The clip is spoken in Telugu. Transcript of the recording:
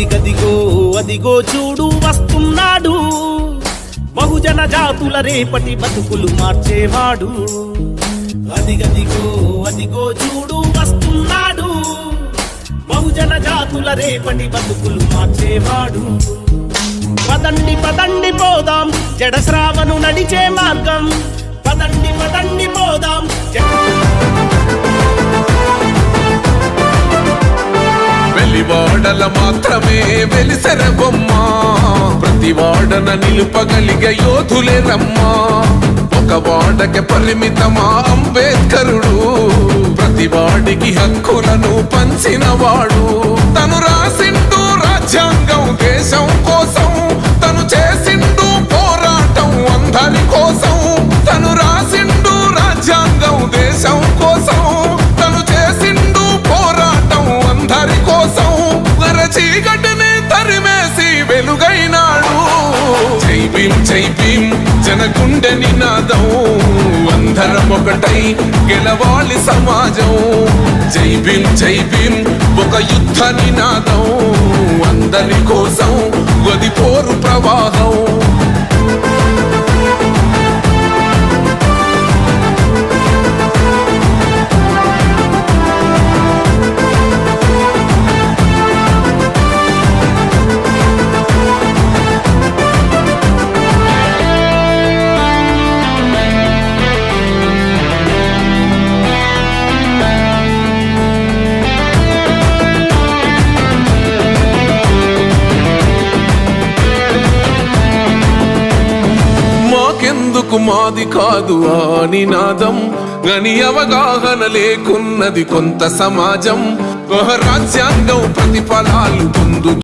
అదిగదిగో అదిగో చూడు వస్తున్నాడు, బహుజన జాతుల రేపటి బతుకులు మార్చేవాడు. అదిగదిగో అదిగో చూడు వస్తున్నాడు, బహుజన జాతుల రేపటి బతుకులు మార్చేవాడు. పదండి పదండి పోదాం జడశ్రావను నడిచే మార్గం, పదండి పదండి పోదాం. వెలివాడల మాత్రమే వెలిసెర బొమ్మ, ప్రతి వాడన నిలుపగలిగే యోధులే రమ్మా. ఒక వాడకి పరిమితమా అంబేద్కరుడు, ప్రతి వాడికి హక్కులను పంచినవాడు. తను రాసిండు రాజ్యాంగం దేశం కోసం, తను చేసిండు పోరాటం అందరి కోసం. తను రాసిండు రాజ్యాంగం దేశం కోసం, తను చేసిండు పోరాటం అందరి కోసం. చీకటిని తరిమేసి వెలుగైనాడు. జై భీం జై భీం జనగుండె నినాదం, అందరం ఒకటై గెలవాలి సమాజం. జై భీం జై భీం ఒక యుద్ధ నినాదం, అందరి కోసం గది పోరు ప్రవాహం. మాకెందుకు మాది కాదు ఆ నినాదం, గని అవగాహన లేకున్నది కొంత సమాజం. రాజ్యాంగం ప్రతిఫలాలు పొందు